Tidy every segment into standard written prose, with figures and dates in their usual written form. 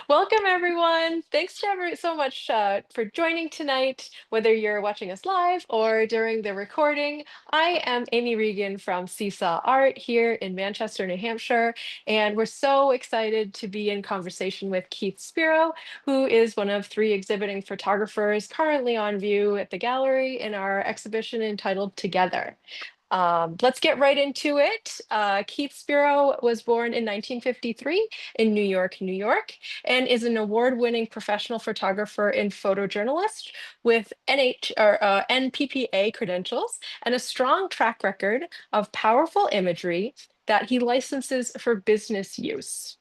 Welcome, everyone. Thanks to so much for joining tonight, whether you're watching us live or during the recording. I am Amy Regan from Seesaw Art here in Manchester, New Hampshire, and we're so excited to be in conversation with Keith Spiro, who is one of three exhibiting photographers currently on view at the gallery in our exhibition entitled Together. Let's get right into it. Keith Spiro was born in 1953 in New York, New York, and is an award-winning professional photographer and photojournalist with NPPA credentials and a strong track record of powerful imagery that he licenses for business use.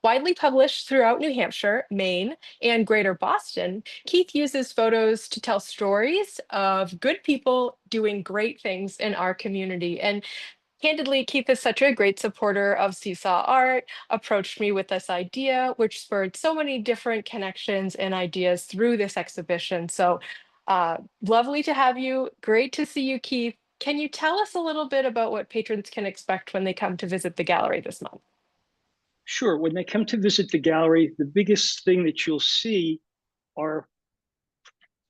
Widely published throughout New Hampshire, Maine, and Greater Boston, Keith uses photos to tell stories of good people doing great things in our community. And candidly, Keith is such a great supporter of Seesaw Art, approached me with this idea, which spurred so many different connections and ideas through this exhibition. So lovely to have you. Great to see you, Keith. Can you tell us a little bit about what patrons can expect when they come to visit the gallery this month? Sure. When they come to visit the gallery, the biggest thing that you'll see are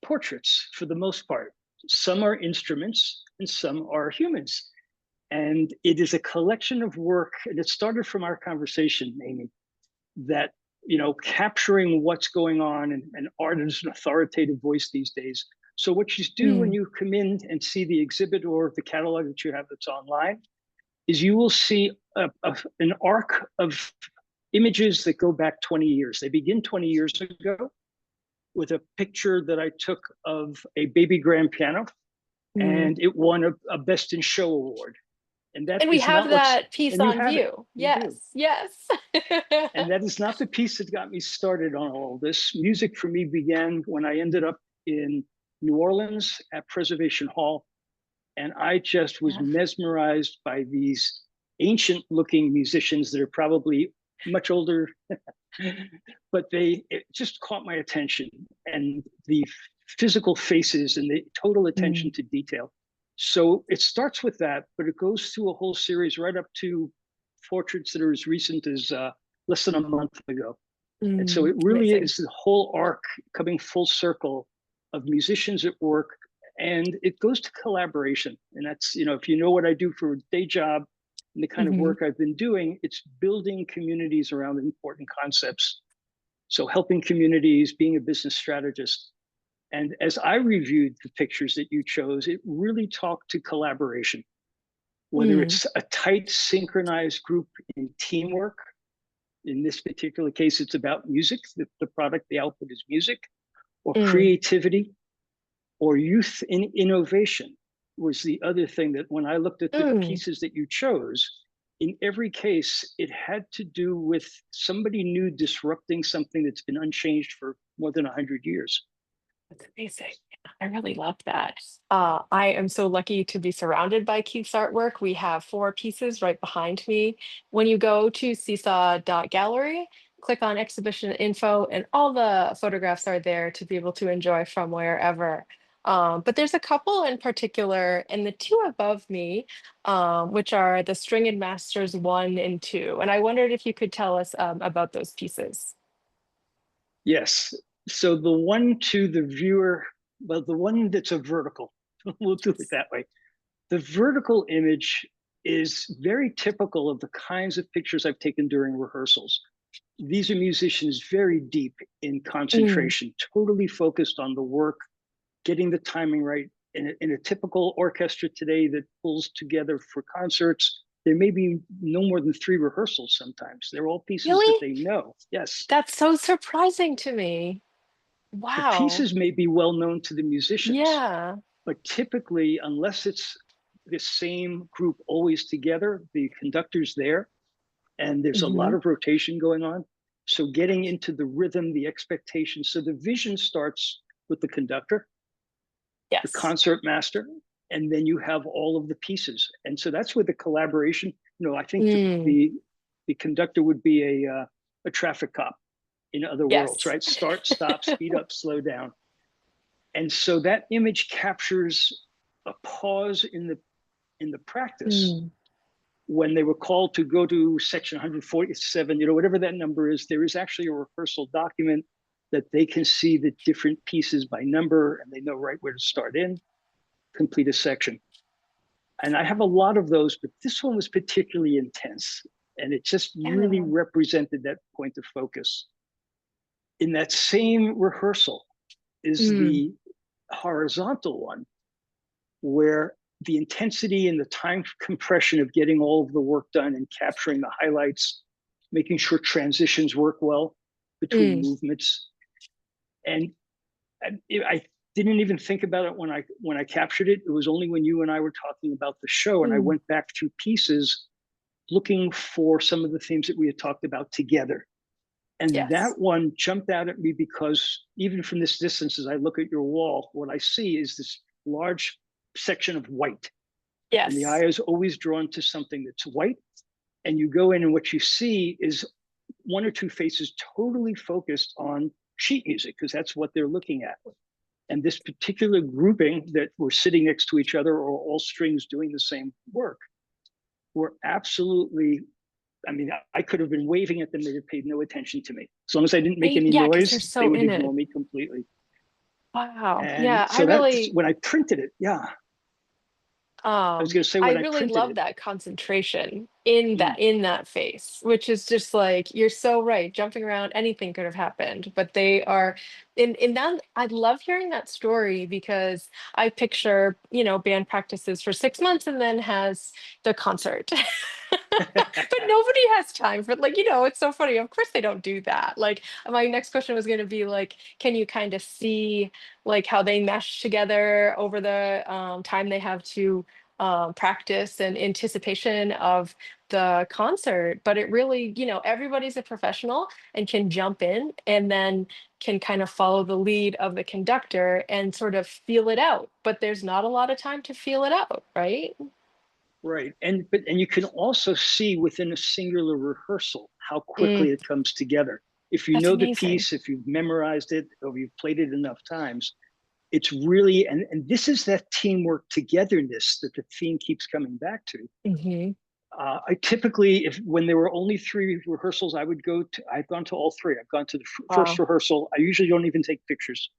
portraits for the most part. Some are instruments and some are humans. And it is a collection of work, and it started from our conversation, Amy, that capturing what's going on, and art is an authoritative voice these days. So what you do when Mm, you come in and see the exhibit or the catalog that you have that's online is you will see an arc of images that go back 20 years. They begin 20 years ago with a picture that I took of a baby grand piano, mm. and it won a Best in Show award. And that And we is have not what's, that piece and you on have it, view. you do. Yes, yes. And that is not the piece that got me started on all this. Music for me began when I ended up in New Orleans at Preservation Hall. And I just was Yeah. mesmerized by these ancient looking musicians that are probably much older, but it just caught my attention, and the physical faces and the total attention Mm, to detail. So it starts with that, but it goes through a whole series right up to portraits that are as recent as less than a month ago. And so it really amazing. is the whole arc coming full circle of musicians at work. And it goes to collaboration. And that's, if you know what I do for a day job and the kind of Hmm. work I've been doing, it's building communities around important concepts. So helping communities, being a business strategist. And as I reviewed the pictures that you chose, it really talked to collaboration, whether Mm, it's a tight, synchronized group in teamwork. In this particular case, it's about music. The product, the output is music, or mm, creativity, or youth in innovation was the other thing that when I looked at the mm. pieces that you chose, in every case, it had to do with somebody new disrupting something that's been unchanged for more than 100 years. That's amazing. I really love that. I am so lucky to be surrounded by Keith's artwork. We have four pieces right behind me. When you go to seesaw.gallery, click on exhibition info, and all the photographs are there to be able to enjoy from wherever. But there's a couple in particular, and the two above me, which are the Stringed Masters 1 and 2. And I wondered if you could tell us about those pieces. Yes. So the one to the viewer, well, the one that's a vertical, we'll do it that way. The vertical image is very typical of the kinds of pictures I've taken during rehearsals. These are musicians very deep in Mm, concentration, totally focused on the work, getting the timing right. In a typical orchestra today that pulls together for concerts, there may be no more than three rehearsals sometimes. They're all pieces that really? they know. Yes. That's so surprising to me. The Wow. pieces may be well known to the musicians, Yeah. but typically, unless it's the same group always together, the conductor's there, and there's a lot Hmm. of rotation going on. So getting into the rhythm, the expectation. So the vision starts with the conductor, the Yes. concert master, and then you have all of the pieces. And so that's where the collaboration. I think Mm, the conductor would be a traffic cop in other worlds, yes. right? Start, stop, speed up, slow down. And so that image captures a pause in the practice, Mm, when they were called to go to section 147, whatever that number is, there is actually a rehearsal document that they can see the different pieces by number and they know right where to start in, complete a section. And I have a lot of those, but this one was particularly intense. And it just really Yeah. represented that point of focus. In that same rehearsal is Mm, the horizontal one, where the intensity and the time compression of getting all of the work done and capturing the highlights, making sure transitions work well between mm, movements. And I didn't even think about it when I captured it. It was only when you and I were talking about the show, and I mm. went back through pieces looking for some of the themes that we had talked about together. And Yes. that one jumped out at me because even from this distance, as I look at your wall, what I see is this large section of white. And the Yes. eye is always drawn to something that's white. And you go in, and what you see is one or two faces totally focused on sheet music, because that's what they're looking at. And this particular grouping that were sitting next to each other, or all strings doing the same work, were absolutely, I mean, I could have been waving at them. They had paid no attention to me. As long as I didn't make Right. any Yeah, because they're noise, they so would in ignore it. me completely. Wow. And Yeah, I so that's really when I printed it. Yeah. I was going to say I when I really printed love it. that concentration in Mm, that face, which is just like you're so right. Jumping around, anything could have happened, but they are in that. I love hearing that story because I picture, band practices for 6 months and then has the concert. But nobody has time for it's so funny. Of course they don't do that. Like my next question was going to be like, can you kind of see like how they mesh together over the time they have to practice and anticipation of the concert? But it really, everybody's a professional and can jump in and then can kind of follow the lead of the conductor and sort of feel it out. But there's not a lot of time to feel it out, right? right. And you can also see within a singular rehearsal how quickly Mm, it comes together. If you that's know the amazing. piece, if you've memorized it, or you've played it enough times, it's really, and this is that teamwork togetherness that the theme keeps coming back to. Hmm. I typically, if when there were only three rehearsals, I've gone to all three. I've gone to the first Wow. rehearsal. I usually don't even take pictures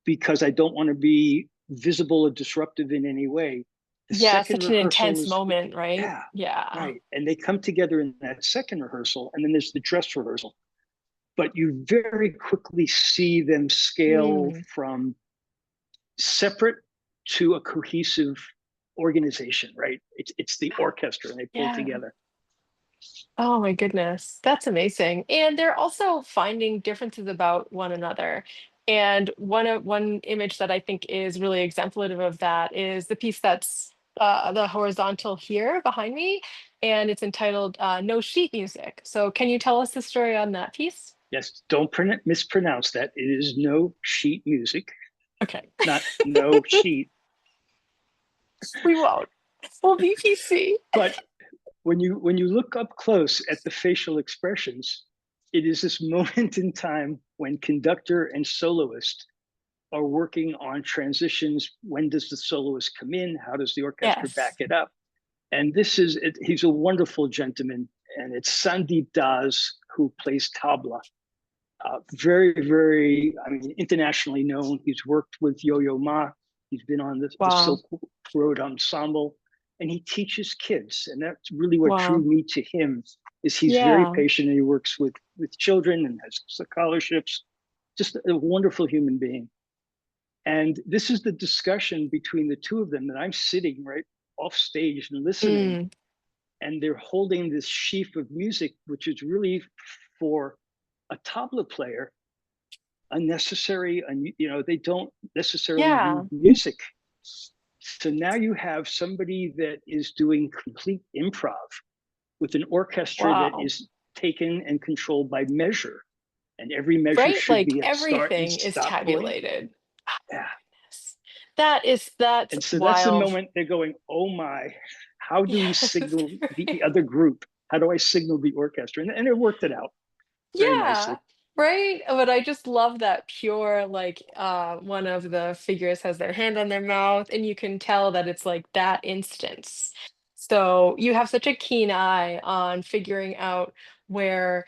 because I don't want to be visible or disruptive in any way. The Yeah, second such an rehearsal intense is, moment, right? yeah, Yeah. right. And they come together in that second rehearsal, and then there's the dress rehearsal. But you very quickly see them scale Mm, from separate to a cohesive organization, right? It's the orchestra, and they pull yeah. together. Oh my goodness. That's amazing. And they're also finding differences about one another. And one image that I think is really exemplative of that is the piece that's the horizontal here behind me, and it's entitled No Sheet Music. So can you tell us the story on that piece? Yes, don't mispronounce that. It is no sheet music, Okay. not no sheet. We won't. We'll be PC. But when you look up close at the facial expressions, it is this moment in time when conductor and soloist are working on transitions. When does the soloist come in? How does the orchestra back Yes. it up? And this is it, he's a wonderful gentleman, and it's Sandeep Das who plays tabla. Very, very, I mean, internationally known. He's worked with Yo-Yo Ma. He's been on the Wow. Silk Road Ensemble, and he teaches kids. And that's really what drew Wow. me to him. Is he's very Yeah. patient, and he works with children and has scholarships. Just a wonderful human being. And this is the discussion between the two of them that I'm sitting right off stage and listening, Mm, and they're holding this sheaf of music, which is really for a tabla player unnecessary, and they don't necessarily read yeah. music. So now you have somebody that is doing complete improv with an orchestra that Wow. is taken and controlled by measure, and every measure Right? should Like be a start and everything is stop point. tabulated. Oh Yeah. my goodness. That's And so that's the wild. moment they're going, oh my, how do we Yes. signal the other group? How do I signal the orchestra? And it worked it out very Yeah. nicely. Right? But I just love that pure, like, one of the figures has their hand on their mouth, and you can tell that it's like that instance. So you have such a keen eye on figuring out where,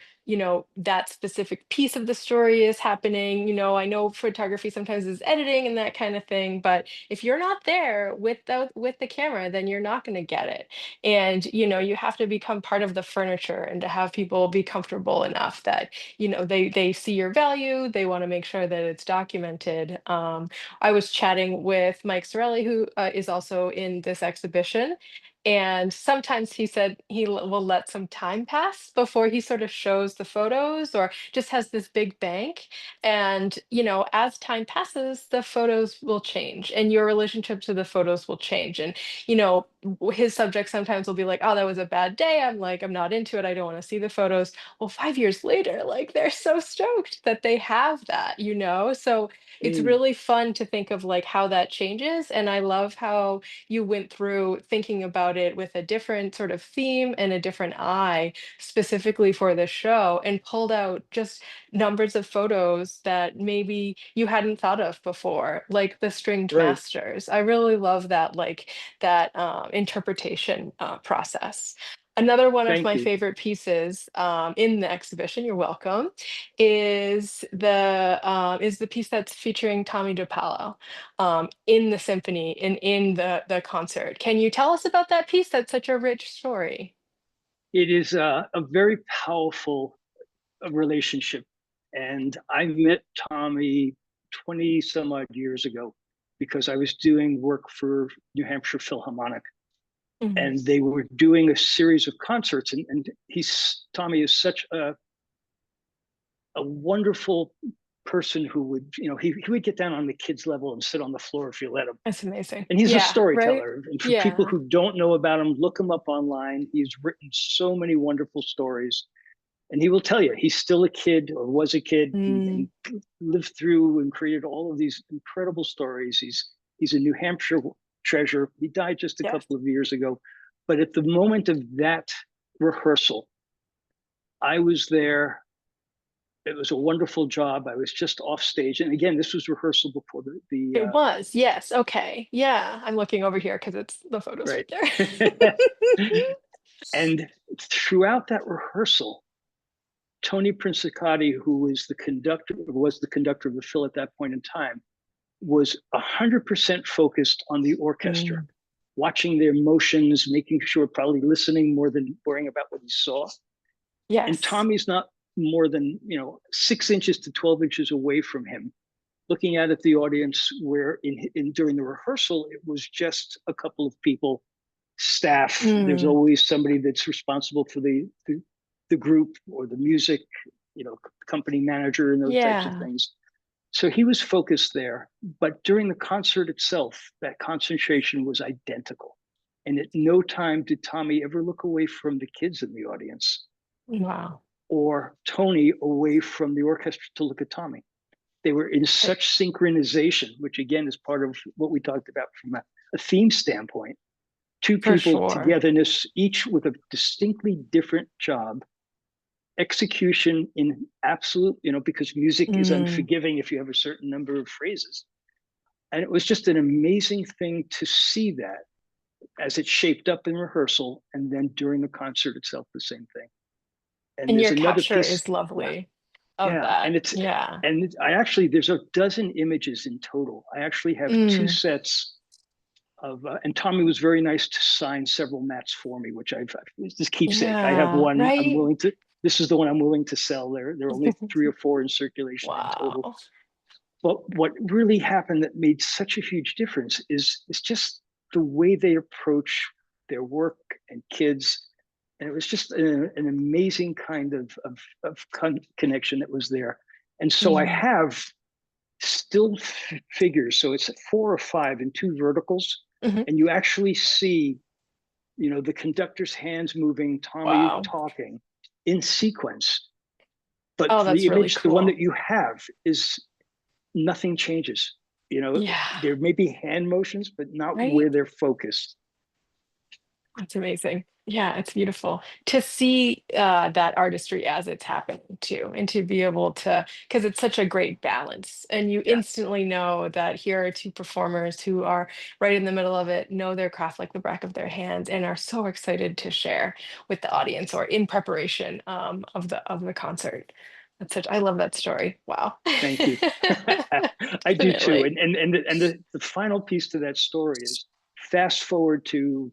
that specific piece of the story is happening. I know photography sometimes is editing and that kind of thing, but if you're not there with the camera, then you're not going to get it. And, you have to become part of the furniture and to have people be comfortable enough that, they see your value, they want to make sure that it's documented. I was chatting with Mike Sorelli, who is also in this exhibition. And sometimes he said will let some time pass before he sort of shows the photos or just has this big bank. And, as time passes, the photos will change and your relationship to the photos will change. And, his subject sometimes will be like, oh, that was a bad day. I'm like, I'm not into it. I don't want to see the photos. Well, 5 years later, like they're so stoked that they have that. So it's Mm, really fun to think of like how that changes. And I love how you went through thinking about it with a different sort of theme and a different eye specifically for the show and pulled out just numbers of photos that maybe you hadn't thought of before, like the stringed right. masters. I really love that, like that interpretation process. Another one of Thank my you. favorite pieces in the exhibition, you're welcome, is the piece that's featuring Tommy DePaulo in the symphony and in the concert. Can you tell us about that piece? That's such a rich story. It is a very powerful relationship. And I met Tommy 20 some odd years ago because I was doing work for New Hampshire Philharmonic, Mhm. and they were doing a series of concerts. And Tommy is such a wonderful person who would, he would get down on the kids' level and sit on the floor if you let him. That's amazing. And he's a Yeah, right? storyteller. And for people Yeah. who don't know about him, look him up online. He's written so many wonderful stories. And he will tell you he's still a kid or was a kid Mm, and lived through and created all of these incredible stories. He's a New Hampshire treasure. He died just a yes. couple of years ago. But at the moment of that rehearsal, I was there. It was a wonderful job. I was just off stage. And again, this was rehearsal before the It was. Yes. Okay. Yeah. I'm looking over here because it's the photos right. right there. And throughout that rehearsal, Tony Princicati, who was the conductor of the Phil at that point in time, was 100% focused on the orchestra, Mm, watching their motions, making sure, probably listening more than worrying about what he saw. And yes. Tommy's not more than 6 inches to 12 inches away from him, looking out at the audience. Where during the rehearsal, it was just a couple of people, staff. There's Mm, always somebody that's responsible for the group or the music, company manager and those types of yeah. things. So he was focused there. But during the concert itself, that concentration was identical. And at no time did Tommy ever look away from the kids in the audience Wow. or Tony away from the orchestra to look at Tommy. They were in I- such synchronization, which again is part of what we talked about from a theme standpoint. Two For people sure. togetherness, each with a distinctly different job, execution in absolute, because music is Mm, unforgiving if you have a certain number of phrases. And it was just an amazing thing to see that as it shaped up in rehearsal and then during the concert itself, the same thing. And and there's your another capture piece. is Yeah. lovely of Yeah. that. Yeah. I actually, there's a dozen images in total. I actually have two Mm, sets and Tommy was very nice to sign several mats for me, which I've this keepsake. I have yeah. one. Right. This is the one I'm willing to sell. There are only 3 or 4 in circulation in total. Wow. But what really happened that made such a huge difference is just the way they approach their work and kids. And it was just an amazing kind of connection that was there. And so I Mm, have still figures. So it's 4 or 5 in two verticals. mhm. And you actually see, the conductor's hands moving, Tommy Wow. talking in sequence. But Oh, the that's really image, the one cool. that you have, is nothing changes. Yeah. There may be hand motions, but not where Right. they're focused. That's amazing. Yeah, it's beautiful to see that artistry as it's happening too, and to be able to, because it's such a great balance, and you Yeah, instantly know that here are two performers who are right in the middle of it, know their craft like the back of their hands, and are so excited to share with the audience or in preparation of the concert. That's such, I love that story. Wow. thank you. I do too. Definitely. And the final piece to that story is fast forward to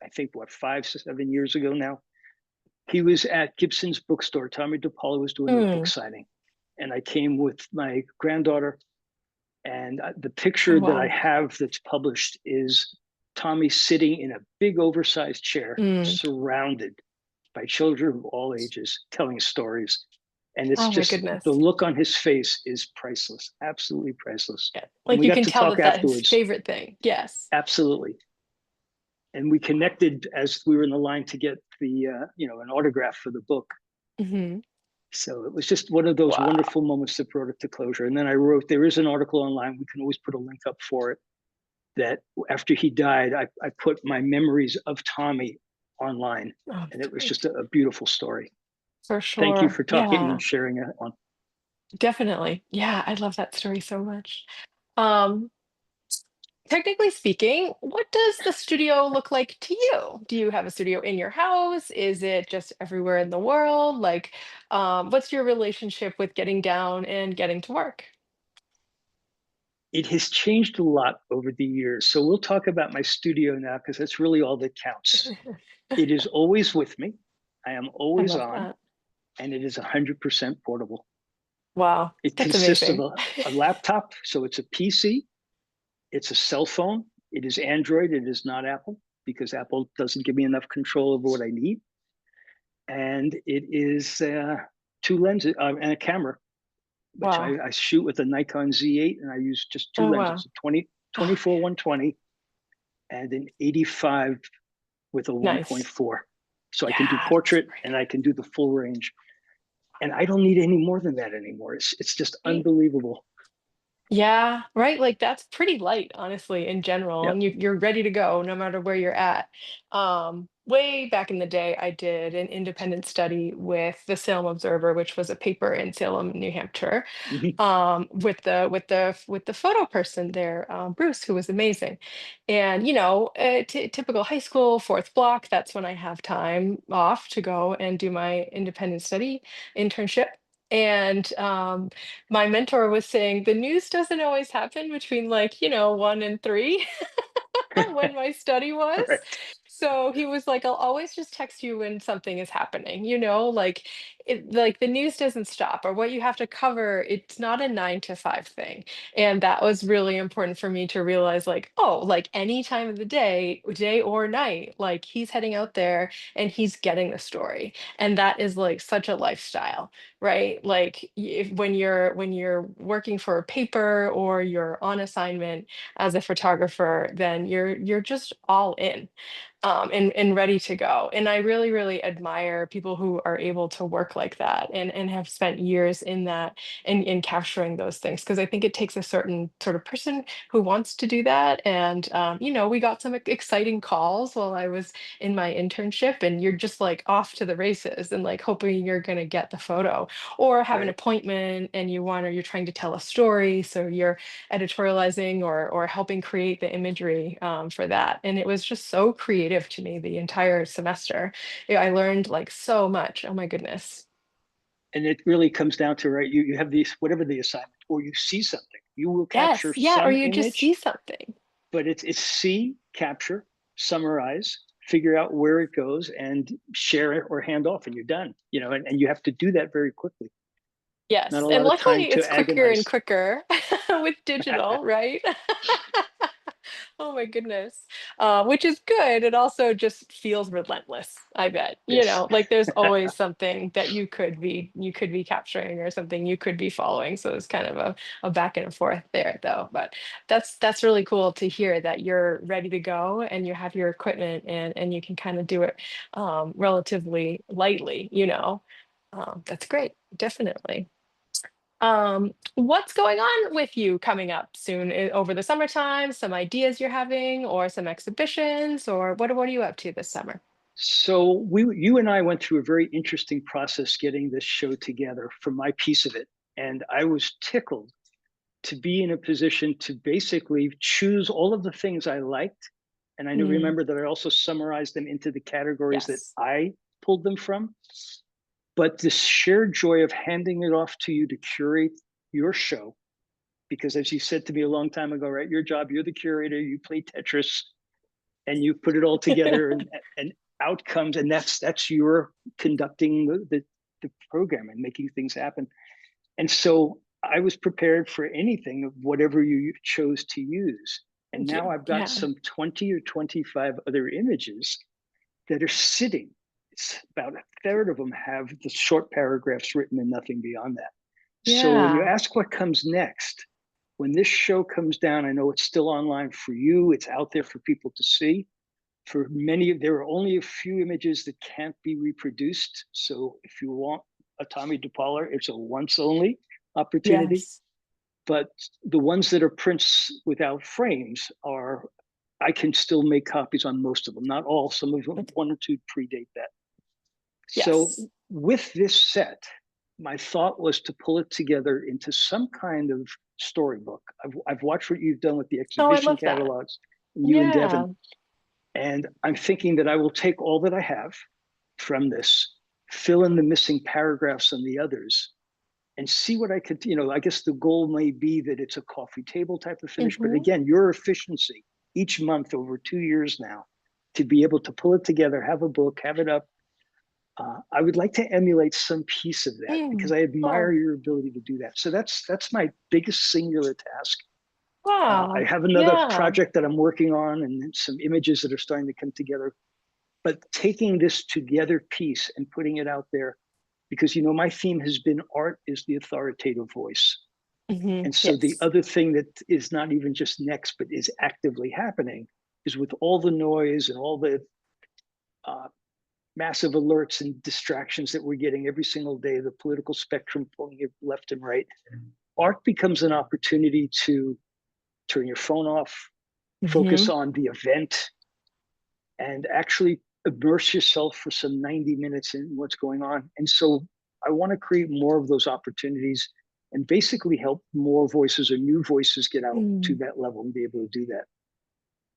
I think what 5 7 years ago now. He was at Gibson's bookstore. Tommy DePaula was doing a book Mm. signing, and I came with my granddaughter. And the Oh, picture that I wow. have that's published is Tommy sitting in a big oversized chair, Mm. surrounded by children of all ages telling stories. And it's Oh my just the goodness. look on his face is priceless, absolutely priceless. Yeah. And Like we you got can to tell talk that that his afterwards, favorite thing. Yes. absolutely. And we connected as we were in the line to get the, an autograph for the book. Hmm. So it was just one of those Wow. wonderful moments that brought it to closure. And then I wrote, there is an article online. We can always put a link up for it. That after he died, I put my memories of Tommy online. Oh, And that's it was just great. a beautiful story. For Thank you sure. for talking and Yeah, sharing it on. definitely. Yeah, I love that story so much. Um, Technically speaking, what does the studio look like to you? Do you have a studio in your house? Is it just everywhere in the world? Like, what's your relationship with getting down and getting to work? It has changed a lot over the years. So we'll talk about my studio now because that's really all that counts. It is always with me. I am I always love on, that. and it is 100% portable. Wow, It that's consists of amazing. a laptop, so it's a PC, it's a cell phone, it is Android, it is not Apple because Apple doesn't give me enough control over what I need. And it is two lenses and a camera, which Wow. I shoot with a Nikon Z8, and I use just two Oh, lenses, wow. a 20, Oh, 24 120 and an 85 with a nice. 1.4. So I can do Yeah, that's portrait and great. I can do the full range. And I don't need any more than that anymore. It's just Right. unbelievable. Yeah, right. Like that's pretty light, honestly, in general, Yeah. and you're ready to go no matter where you're at. Way back in the day, I did an independent study with the Salem Observer, which was a paper in Salem, New Hampshire, Mhm. with the photo person there, Bruce, who was amazing. And typical high school fourth block, that's when I have time off to go and do my independent study internship. And my mentor was saying the news doesn't always happen between like 1 and 3 when my study was. Right. So he was like, I'll always just text you when something is happening, like like the news doesn't stop or what you have to cover, it's not a 9 to 5 thing. And that was really important for me to realize, like, oh, like any time of the day or night, like he's heading out there and he's getting the story. And that is like such a lifestyle, right? Like when you're working for a paper or you're on assignment as a photographer, then you're just all in, and ready to go. And I really, really admire people who are able to work like that and have spent years in that and in capturing those things. Because I think it takes a certain sort of person who wants to do that. And we got some exciting calls while I was in my internship, and you're just like off to the races and like hoping you're gonna get the photo or have an Right. appointment and you're trying to tell a story. So you're editorializing or helping create the imagery for that. And it was just so creative to me the entire semester. Yeah, I learned like so much. Oh my goodness. And it really comes down to, right, you have these, whatever the assignment, or you see something, you will Yes, capture yeah, or some you just see image, something. but it's see, capture, summarize, figure out where it goes and share it or hand off and you're done, and you have to do that very quickly. Not Yes, a and lot of time luckily to it's quicker and agonize. quicker with digital, right? Oh my goodness. Which is good. It also just feels relentless, I bet. Yes. Like there's always something that you could be capturing or something you could be following. So it's kind of a back and forth there though. But that's really cool to hear that you're ready to go and you have your equipment and you can kind of do it relatively lightly. That's great. Definitely. What's going on with you coming up soon over the summertime? Some ideas you're having, or some exhibitions, or what are you up to this summer? So you and I went through a very interesting process getting this show together for my piece of it, and I was tickled to be in a position to basically choose all of the things I liked. And I Mm, remember that I also summarized them into the categories that yes. I pulled them from. But this shared joy of handing it off to you to curate your show, because as you said to me a long time ago, right, your job, you're the curator, you play Tetris and you put it all together and outcomes, and that's your conducting the program and making things happen. And so I was prepared for anything of whatever you chose to use. And Thank now you. I've got Yeah. some 20 or 25 other images that are sitting. It's about a third of them have the short paragraphs written and nothing beyond that. So when you Yeah. ask what comes next, when this show comes down, I know it's still online for you, it's out there for people to see. For many, there are only a few images that can't be reproduced. So if you want a Tommy DePauler, it's a once only opportunity. Yes. But the ones that are prints without frames are, I can still make copies on most of them, not all. Some of them, Okay. one or two predate that. So Yes. with this set, my thought was to pull it together into some kind of storybook. I've watched what you've done with the Oh, I exhibition love that. catalogs, and you and Yeah. Devin, and I'm thinking that I will take all that I have from this, fill in the missing paragraphs on the others, and see what I could, I guess the goal may be that it's a coffee table type of finish. But Hmm. again, your efficiency each month over 2 years now to be able to pull it together, have a book, have it up. I would like to emulate some piece of that because Mm. I admire Oh, your ability to do that. So that's my biggest singular task. I wow. have another Yeah. project that I'm working on and some images that are starting to come together. But taking this together piece and putting it out there, because my theme has been art is the authoritative voice. And so the Yes. other thing that is not even just next, but is actively happening is with all the noise and all the uh, massive alerts and distractions that we're getting every single day, the political spectrum pulling you left and right, art becomes an opportunity to turn your phone off, focus Hmm. on the event, and actually immerse yourself for some 90 minutes in what's going on. And so I want to create more of those opportunities and basically help more voices or new voices get out to Mm. that level and be able to do that.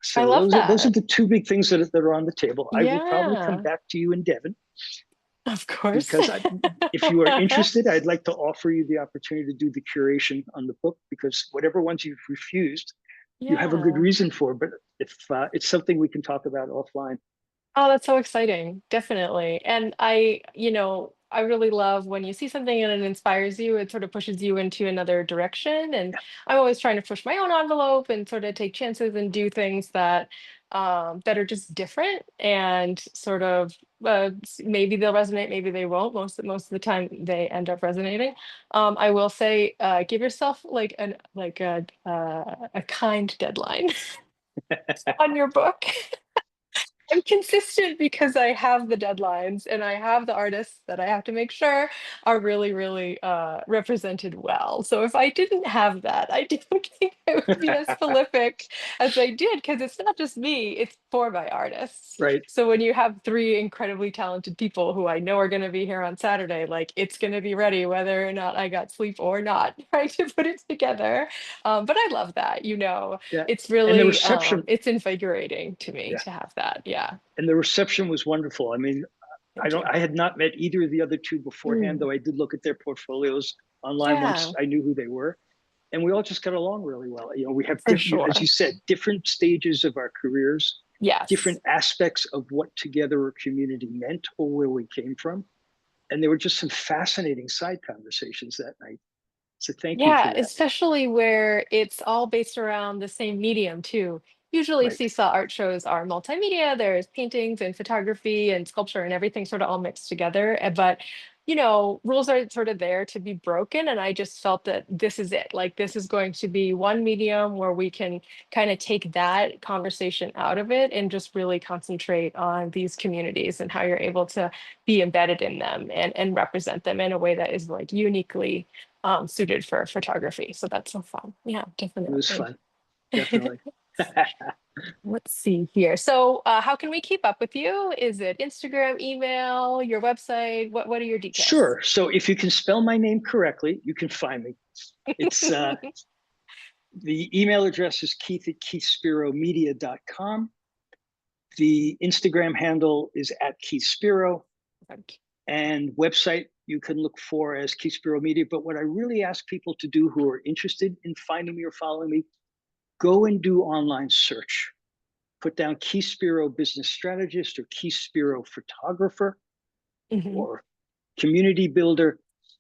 I So love those are that. the two big things that are on the table. I will probably come Yeah. back to you and Devin Of course. because if you are interested, I'd like to offer you the opportunity to do the curation on the book because whatever ones you've refused, you have a good Yeah. reason for. But if it's something we can talk about offline. Oh, that's so exciting. Definitely. And I really love when you see something and it inspires you, it sort of pushes you into another direction. And I'm always trying to push my own envelope and sort of take chances and do things that are just different and sort of maybe they'll resonate, maybe they won't. Most of the time they end up resonating. I will say, give yourself a kind deadline on your book. I'm consistent because I have the deadlines and I have the artists that I have to make sure are really, really represented well. So if I didn't have that, I don't think I would be as prolific as I did because it's not just me, it's for my artists. Right. So when you have three incredibly talented people who I know are going to be here on Saturday, like it's going to be ready whether or not I got sleep or not, right, to put it together. But I love that, Yeah. it's And the really reception, it's invigorating to me yeah. to have that. Yeah. And the reception was wonderful. I mean, Thank you. I had not met either of the other two beforehand, Mm, though I did look at their portfolios online once yeah, I knew who they were. And we all just got along really well. We have for different, as you sure. said, different stages of our careers, Yes. different aspects of what together or community meant or where we came from. And there were just some fascinating side conversations that night. So thank you for Yeah, that. especially where it's all based around the same medium too. Usually Right. seesaw art shows are multimedia. There's paintings and photography and sculpture and everything sort of all mixed together. But rules are sort of there to be broken. And I just felt that this is it. Like this is going to be one medium where we can kind of take that conversation out of it and just really concentrate on these communities and how you're able to be embedded in them and represent them in a way that is like uniquely suited for photography. So that's so fun. Yeah, It was definitely. fun, definitely. Let's see here. So, how can we keep up with you? Is it Instagram, email, your website? What are your details? Sure. So if you can spell my name correctly, you can find me. It's the email address is keith@keithspiromedia.com. The Instagram handle is at Keith Spiro, and website you can look for as Keith Spiro Media. But what I really ask people to do who are interested in finding me or following me, go and do online search. Put down Keith Spiro Business Strategist or Keith Spiro Photographer Mhm. or Community Builder,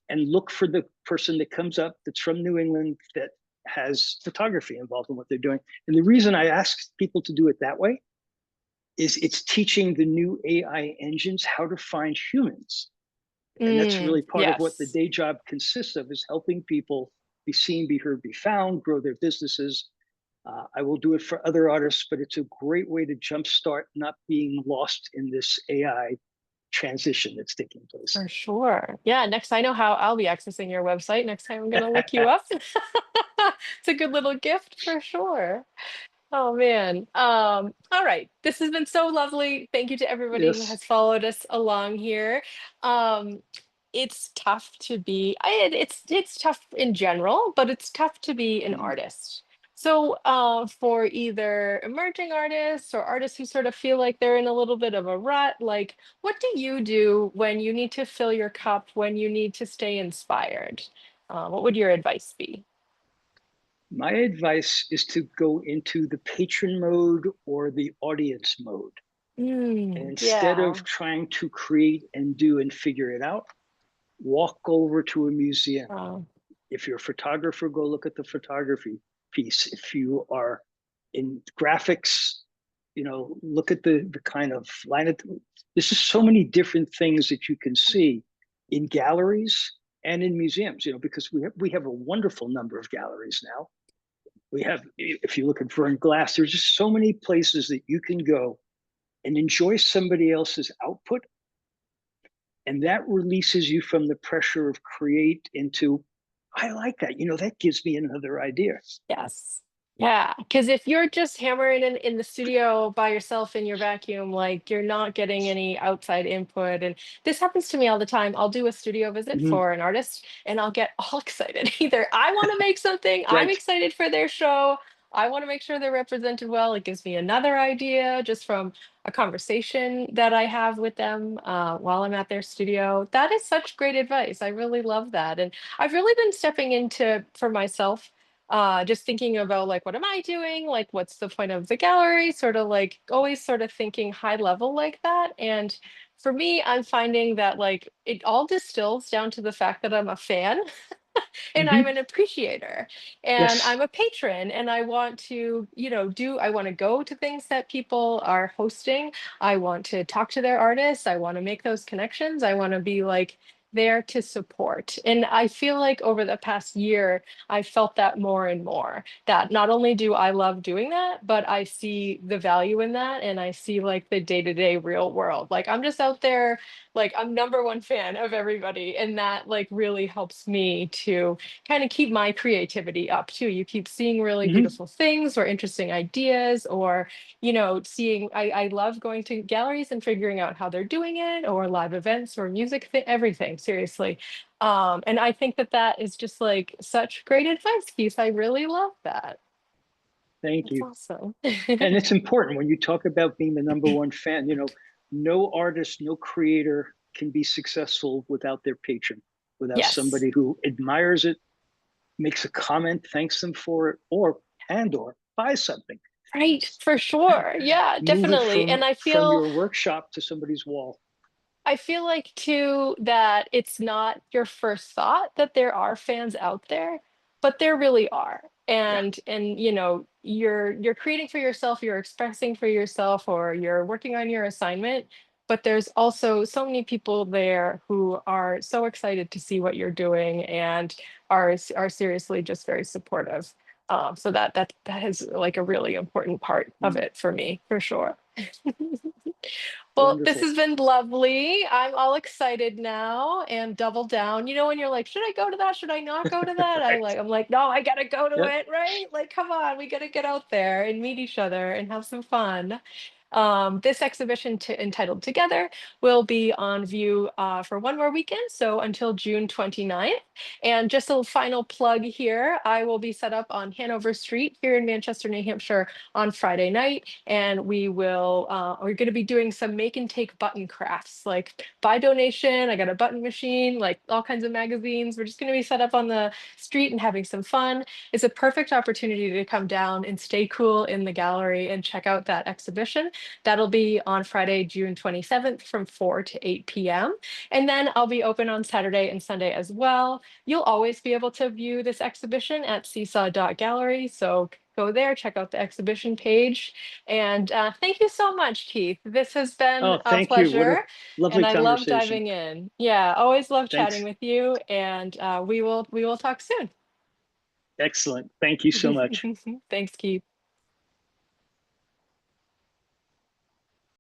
and look for the person that comes up that's from New England that has photography involved in what they're doing. And the reason I ask people to do it that way is it's teaching the new AI engines how to find humans. And that's really part of what the Yes, day job consists of, is helping people be seen, be heard, be found, grow their businesses. I will do it for other artists, but it's a great way to jumpstart not being lost in this AI transition that's taking place. for sure. Yeah, next I know how I'll be accessing your website. Next time I'm gonna look you up. It's a good little gift for sure. Oh man. All right. This has been so lovely. Thank you to everybody who Yes. has followed us along here. Um, it's tough to be it's tough in general, but it's tough to be an Mhm. artist. So for either emerging artists or artists who sort of feel like they're in a little bit of a rut, like what do you do when you need to fill your cup, when you need to stay inspired? What would your advice be? My advice is to go into the patron mode or the audience mode. And instead Yeah. of trying to create and do and figure it out, walk over to a museum. Oh, If you're a photographer, go look at the photography piece. If you are in graphics, look at the kind of line of, there's just so many different things that you can see in galleries and in museums, because we have a wonderful number of galleries now. We have, if you look at Vern Glass, there's just so many places that you can go and enjoy somebody else's output, and that releases you from the pressure of create into, I like that, that gives me another idea. yes. Yeah. Because if you're just hammering in the studio by yourself in your vacuum, like you're not getting any outside input. And this happens to me all the time. I'll do a studio visit Mhm. for an artist and I'll get all excited. Either I want to make something, I'm Right. excited for their show. I want to make sure they're represented well. It gives me another idea just from a conversation that I have with them while I'm at their studio. That is such great advice. I really love that. And I've really been stepping into for myself just thinking about like what am I doing, like what's the point of the gallery, sort of like always sort of thinking high level like that. And for me, I'm finding that like it all distills down to the fact that I'm a fan and I'm Hmm. an appreciator and Yes. I'm a patron and I want to, I want to go to things that people are hosting. I want to talk to their artists. I want to make those connections. I want to be like there to support. And I feel like over the past year, I felt that more and more that not only do I love doing that, but I see the value in that and I see like the day-to-day real world. Like I'm just out there, like I'm number one fan of everybody and that like really helps me to kind of keep my creativity up too. You keep seeing really Hmm. beautiful things or interesting ideas, or, seeing, I love going to galleries and figuring out how they're doing it, or live events or music, everything, seriously. And I think that that is just like such great advice, Keith. I really love that. Thank That's you. awesome. And it's important when you talk about being the number one fan, no artist, no creator can be successful without their patron, without Yes. somebody who admires it, makes a comment, thanks them for it, or buy something. Right, for sure. Yeah, Move it definitely. from And from your workshop to somebody's wall. I feel like too that it's not your first thought that there are fans out there, but there really are. Yeah. And you're creating for yourself, you're expressing for yourself, or you're working on your assignment, but there's also so many people there who are so excited to see what you're doing and are seriously just very supportive. So that is like a really important part of Mm, it for me, for sure. Well, this wonderful. has been lovely. I'm all excited now and double down. You know, when you're like, should I go to that? Should I not go to that? Right. I'm like, no, I gotta go to Yep. it, right? Like, come on, we gotta get out there and meet each other and have some fun. This exhibition entitled Together will be on view for one more weekend, so until June 29th. And just a final plug here, I will be set up on Hanover Street here in Manchester, New Hampshire on Friday night, and we're going to be doing some make and take button crafts, like by donation. I got a button machine, like all kinds of magazines. We're just going to be set up on the street and having some fun. It's a perfect opportunity to come down and stay cool in the gallery and check out that exhibition. That'll be on Friday, June 27th from 4 to 8 p.m. And then I'll be open on Saturday and Sunday as well. You'll always be able to view this exhibition at seesaw.gallery. So go there, check out the exhibition page. And thank you so much, Keith. This has been Oh, a thank you. What a pleasure. And lovely I love conversation. diving in. Yeah, always love chatting Thanks. with you. And we will talk soon. Excellent. Thank you so much. Thanks, Keith.